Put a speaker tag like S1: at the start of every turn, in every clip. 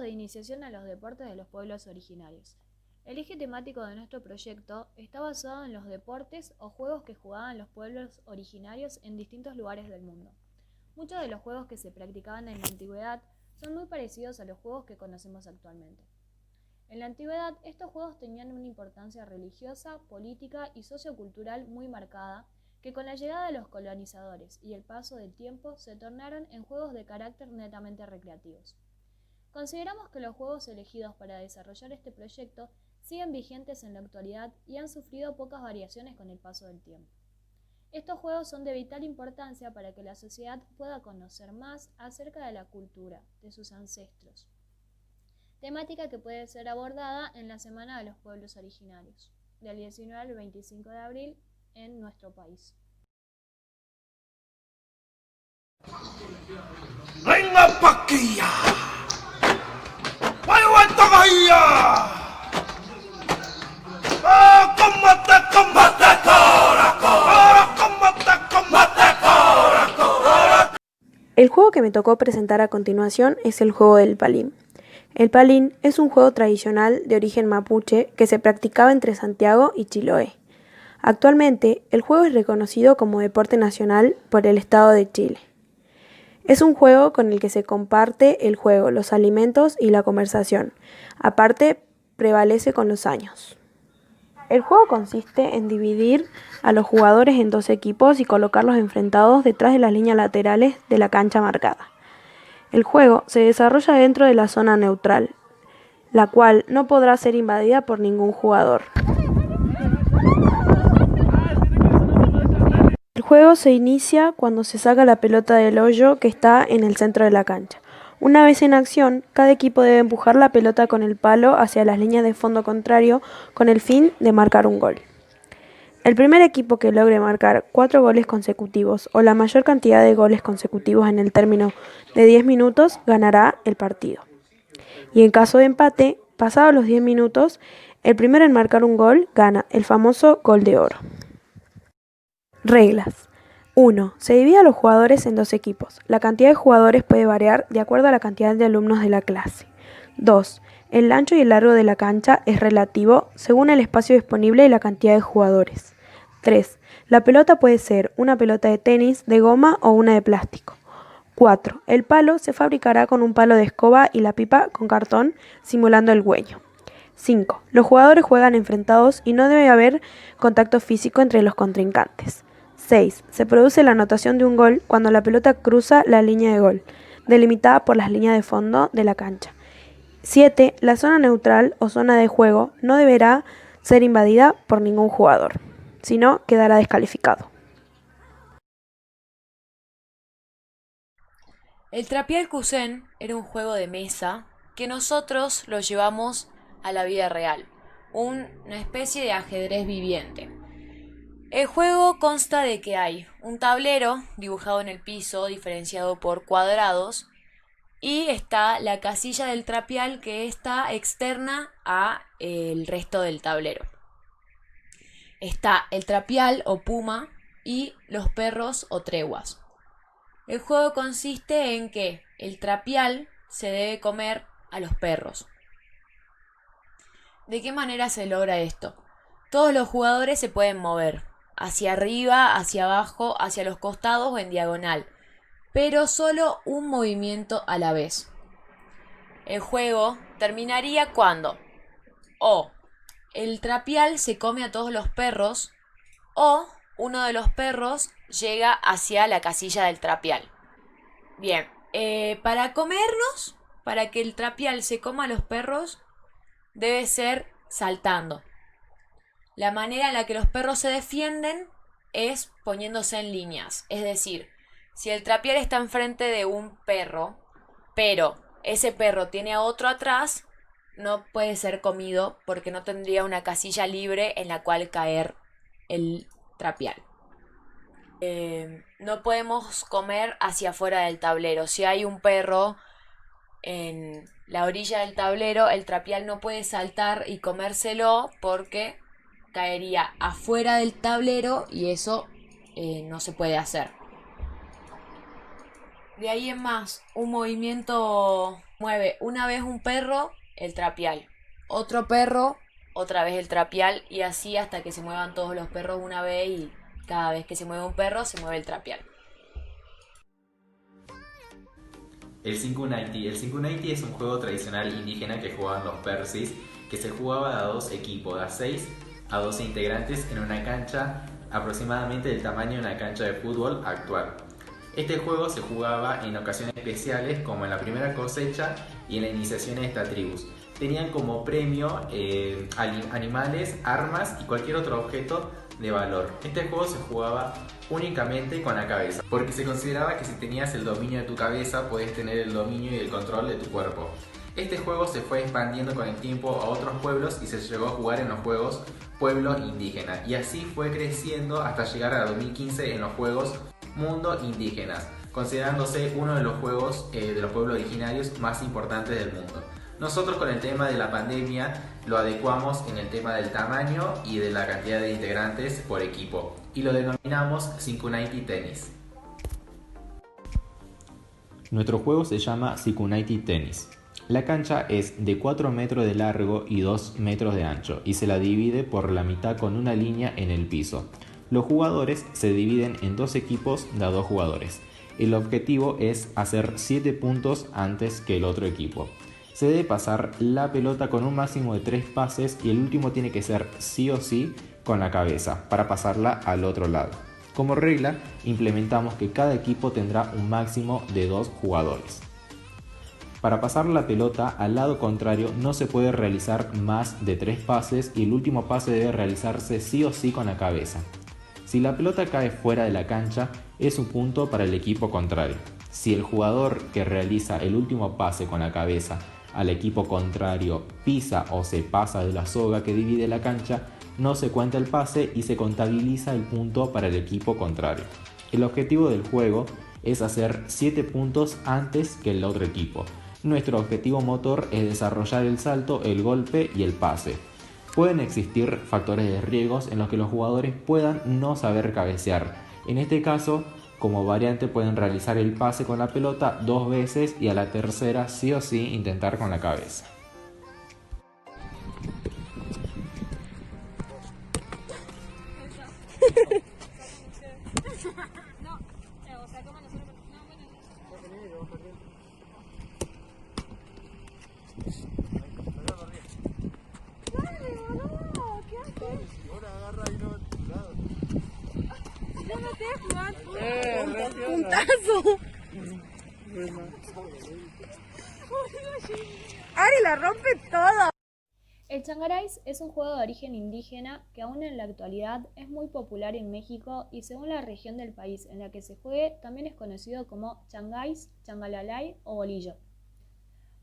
S1: de iniciación a los deportes de los pueblos originarios. El eje temático de nuestro proyecto está basado en los deportes o juegos que jugaban los pueblos originarios en distintos lugares del mundo. Muchos de los juegos que se practicaban en la antigüedad son muy parecidos a los juegos que conocemos actualmente. En la antigüedad, estos juegos tenían una importancia religiosa, política y sociocultural muy marcada, que con la llegada de los colonizadores y el paso del tiempo se tornaron en juegos de carácter netamente recreativos. Consideramos que los juegos elegidos para desarrollar este proyecto siguen vigentes en la actualidad y han sufrido pocas variaciones con el paso del tiempo. Estos juegos son de vital importancia para que la sociedad pueda conocer más acerca de la cultura de sus ancestros, temática que puede ser abordada en la Semana de los Pueblos Originarios, del 19 al 25 de abril en nuestro país.
S2: ¡Venga paquilla! ¡Combate, combate, cora, cora! ¡Combate, combate, cora, cora!
S3: El juego que me tocó presentar a continuación es el juego del palín. El palín es un juego tradicional de origen mapuche que se practicaba entre Santiago y Chiloé. Actualmente, el juego es reconocido como deporte nacional por el Estado de Chile. Es un juego con el que se comparte el juego, los alimentos y la conversación. Aparte, prevalece con los años. El juego consiste en dividir a los jugadores en dos equipos y colocarlos enfrentados detrás de las líneas laterales de la cancha marcada. El juego se desarrolla dentro de la zona neutral, la cual no podrá ser invadida por ningún jugador. El juego se inicia cuando se saca la pelota del hoyo que está en el centro de la cancha. Una vez en acción, cada equipo debe empujar la pelota con el palo hacia las líneas de fondo contrario con el fin de marcar un gol. El primer equipo que logre marcar 4 goles consecutivos o la mayor cantidad de goles consecutivos en el término de 10 minutos ganará el partido. Y en caso de empate, pasados los 10 minutos, el primero en marcar un gol gana el famoso gol de oro. Reglas. 1. Se divide a los jugadores en dos equipos. La cantidad de jugadores puede variar de acuerdo a la cantidad de alumnos de la clase. 2. El ancho y el largo de la cancha es relativo según el espacio disponible y la cantidad de jugadores. 3. La pelota puede ser una pelota de tenis, de goma o una de plástico. 4. El palo se fabricará con un palo de escoba y la pipa con cartón simulando el hueño. 5. Los jugadores juegan enfrentados y no debe haber contacto físico entre los contrincantes. 6. Se produce la anotación de un gol cuando la pelota cruza la línea de gol, delimitada por las líneas de fondo de la cancha. 7. La zona neutral o zona de juego no deberá ser invadida por ningún jugador, sino quedará descalificado.
S4: El Trapial Cusén era un juego de mesa que nosotros lo llevamos a la vida real, una especie de ajedrez viviente. El juego consta de que hay un tablero dibujado en el piso, diferenciado por cuadrados, y está la casilla del trapial que está externa a el resto del tablero. Está el trapial o puma y los perros o treguas. El juego consiste en que el trapial se debe comer a los perros. ¿De qué manera se logra esto? Todos los jugadores se pueden mover hacia arriba, hacia abajo, hacia los costados o en diagonal, pero solo un movimiento a la vez. El juego terminaría cuando o el trapial se come a todos los perros o uno de los perros llega hacia la casilla del trapial. Bien, para comernos, para que el trapial se coma a los perros, debe ser saltando. La manera en la que los perros se defienden es poniéndose en líneas. Es decir, si el trapial está enfrente de un perro, pero ese perro tiene a otro atrás, no puede ser comido porque no tendría una casilla libre en la cual caer el trapial. No podemos comer hacia afuera del tablero. Si hay un perro en la orilla del tablero, el trapial no puede saltar y comérselo porque caería afuera del tablero y eso no se puede hacer. De ahí en más, un movimiento mueve una vez un perro, el trapial. Otro perro, otra vez el trapial y así hasta que se muevan todos los perros una vez y cada vez que se mueve un perro se mueve el trapial.
S5: El 590. El 590 es un juego tradicional indígena que jugaban los persis, que se jugaba a dos equipos, a 6 a 12 integrantes en una cancha aproximadamente del tamaño de una cancha de fútbol actual. Este juego se jugaba en ocasiones especiales como en la primera cosecha y en la iniciación de estas tribus. Tenían como premio animales, armas y cualquier otro objeto de valor. Este juego se jugaba únicamente con la cabeza, porque se consideraba que si tenías el dominio de tu cabeza, podías tener el dominio y el control de tu cuerpo. Este juego se fue expandiendo con el tiempo a otros pueblos y se llegó a jugar en los juegos Pueblo Indígena, y así fue creciendo hasta llegar a 2015 en los juegos Mundo Indígenas, considerándose uno de los juegos de los pueblos originarios más importantes del mundo. Nosotros con el tema de la pandemia lo adecuamos en el tema del tamaño y de la cantidad de integrantes por equipo y lo denominamos 590 Tennis. Nuestro juego se llama 590 Tennis. La cancha es de 4 metros de largo y 2 metros de ancho y se la divide por la mitad con una línea en el piso. Los jugadores se dividen en dos equipos de a 2 jugadores. El objetivo es hacer 7 puntos antes que el otro equipo. Se debe pasar la pelota con un máximo de 3 pases y el último tiene que ser sí o sí con la cabeza para pasarla al otro lado. Como regla, implementamos que cada equipo tendrá un máximo de 2 jugadores. Para pasar la pelota al lado contrario no se puede realizar más de 3 pases y el último pase debe realizarse sí o sí con la cabeza. Si la pelota cae fuera de la cancha, es un punto para el equipo contrario. Si el jugador que realiza el último pase con la cabeza al equipo contrario pisa o se pasa de la soga que divide la cancha, no se cuenta el pase y se contabiliza el punto para el equipo contrario. El objetivo del juego es hacer 7 puntos antes que el otro equipo. Nuestro objetivo motor es desarrollar el salto, el golpe y el pase. Pueden existir factores de riesgos en los que los jugadores puedan no saber cabecear. En este caso, como variante pueden realizar el pase con la pelota 2 veces y a la tercera sí o sí intentar con la cabeza.
S3: ¡Puntazo! ¡Ari la rompe todo!
S1: El changarais es un juego de origen indígena que aún en la actualidad es muy popular en México y según la región del país en la que se juegue también es conocido como changais, changalalay o bolillo.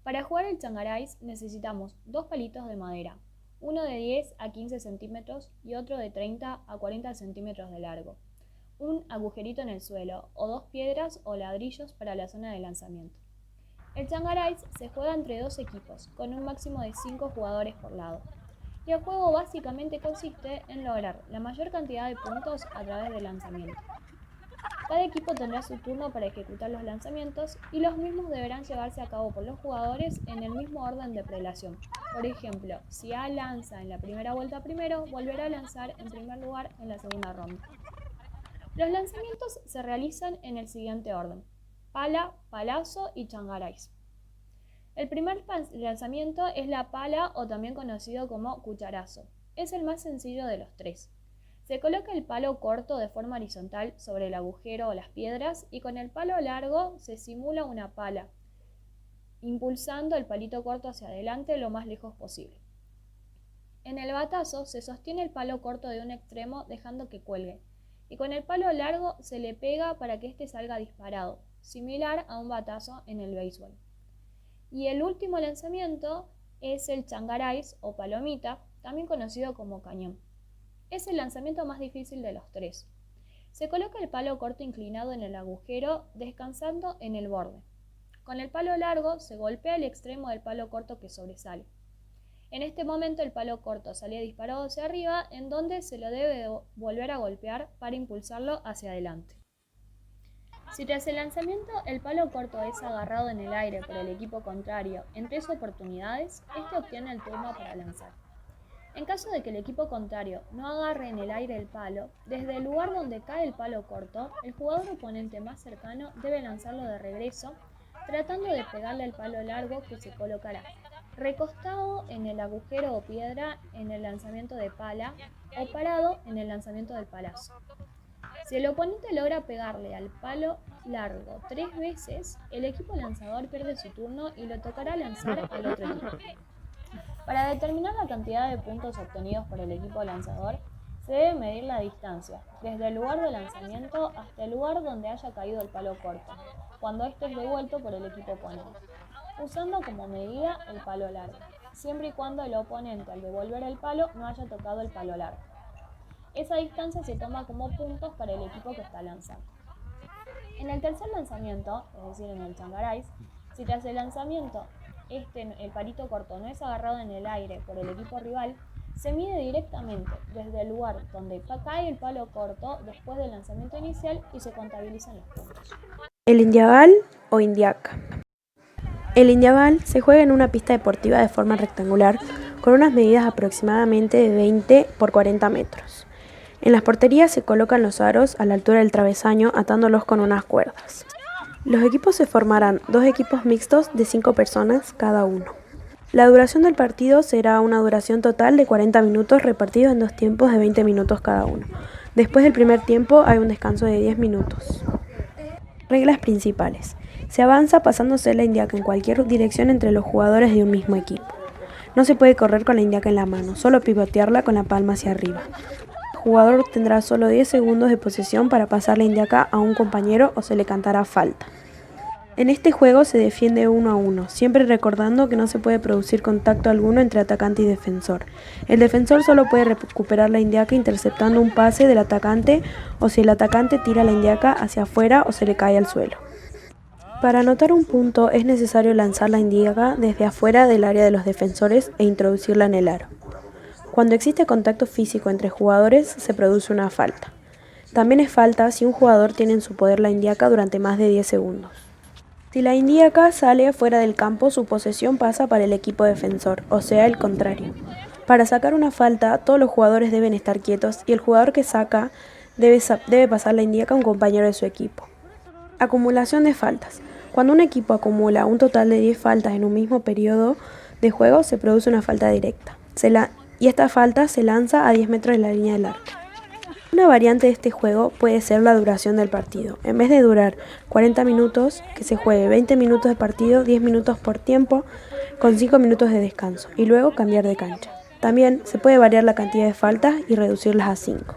S1: Para jugar el changarais necesitamos 2 palitos de madera, uno de 10 a 15 centímetros y otro de 30 a 40 centímetros de largo, un agujerito en el suelo o 2 piedras o ladrillos para la zona de lanzamiento. El changarais se juega entre 2 equipos, con un máximo de 5 jugadores por lado, y el juego básicamente consiste en lograr la mayor cantidad de puntos a través del lanzamiento. Cada equipo tendrá su turno para ejecutar los lanzamientos y los mismos deberán llevarse a cabo por los jugadores en el mismo orden de prelación. Por ejemplo, si A lanza en la primera vuelta primero, volverá a lanzar en primer lugar en la segunda ronda. Los lanzamientos se realizan en el siguiente orden: pala, palazo y changarais. El primer lanzamiento es la pala o también conocido como cucharazo. Es el más sencillo de los 3. Se coloca el palo corto de forma horizontal sobre el agujero o las piedras y con el palo largo se simula una pala, impulsando el palito corto hacia adelante lo más lejos posible. En el batazo se sostiene el palo corto de un extremo dejando que cuelgue y con el palo largo se le pega para que éste salga disparado, similar a un batazo en el béisbol. Y el último lanzamiento es el changarais o palomita, también conocido como cañón. Es el lanzamiento más difícil de los 3. Se coloca el palo corto inclinado en el agujero, descansando en el borde. Con el palo largo se golpea el extremo del palo corto que sobresale. En este momento el palo corto sale disparado hacia arriba, en donde se lo debe volver a golpear para impulsarlo hacia adelante. Si tras el lanzamiento el palo corto es agarrado en el aire por el equipo contrario en 3 oportunidades, este obtiene el turno para lanzar. En caso de que el equipo contrario no agarre en el aire el palo, desde el lugar donde cae el palo corto, el jugador oponente más cercano debe lanzarlo de regreso, tratando de pegarle al palo largo que se colocará recostado en el agujero o piedra en el lanzamiento de pala o parado en el lanzamiento del palazo. Si el oponente logra pegarle al palo largo 3 veces, el equipo lanzador pierde su turno y le tocará lanzar al otro equipo. Para determinar la cantidad de puntos obtenidos por el equipo lanzador, se debe medir la distancia, desde el lugar de lanzamiento hasta el lugar donde haya caído el palo corto, cuando este es devuelto por el equipo oponente, usando como medida el palo largo, siempre y cuando el oponente al devolver el palo no haya tocado el palo largo. Esa distancia se toma como puntos para el equipo que está lanzando. En el tercer lanzamiento, es decir, en el changarais, si tras el lanzamiento el palito corto no es agarrado en el aire por el equipo rival, se mide directamente desde el lugar donde cae el palo corto después del lanzamiento inicial y se contabilizan los puntos.
S3: El indiagal o indiaca. El indiagal se juega en una pista deportiva de forma rectangular con unas medidas aproximadamente de 20 por 40 metros. En las porterías se colocan los aros a la altura del travesaño atándolos con unas cuerdas. Los equipos se formarán 2 equipos mixtos de 5 personas cada uno. La duración del partido será una duración total de 40 minutos repartidos en 2 tiempos de 20 minutos cada uno. Después del primer tiempo hay un descanso de 10 minutos. Reglas principales. Se avanza pasándose la indiaca en cualquier dirección entre los jugadores de un mismo equipo. No se puede correr con la indiaca en la mano, solo pivotearla con la palma hacia arriba. El jugador tendrá solo 10 segundos de posesión para pasar la indiaca a un compañero o se le cantará falta. En este juego se defiende 1 a 1, siempre recordando que no se puede producir contacto alguno entre atacante y defensor. El defensor solo puede recuperar la indiaca interceptando un pase del atacante o si el atacante tira la indiaca hacia afuera o se le cae al suelo. Para anotar un punto es necesario lanzar la indiaca desde afuera del área de los defensores e introducirla en el aro. Cuando existe contacto físico entre jugadores se produce una falta. También es falta si un jugador tiene en su poder la indiaca durante más de 10 segundos. Si la indiaca sale fuera del campo, su posesión pasa para el equipo defensor, o sea, el contrario. Para sacar una falta, todos los jugadores deben estar quietos y el jugador que saca debe pasar la indiaca a un compañero de su equipo. Acumulación de faltas. Cuando un equipo acumula un total de 10 faltas en un mismo periodo de juego, se produce una falta directa. Y esta falta se lanza a 10 metros de la línea del arco. Una variante de este juego puede ser la duración del partido. En vez de durar 40 minutos, que se juegue 20 minutos de partido, 10 minutos por tiempo, con 5 minutos de descanso, y luego cambiar de cancha. También se puede variar la cantidad de faltas y reducirlas a 5.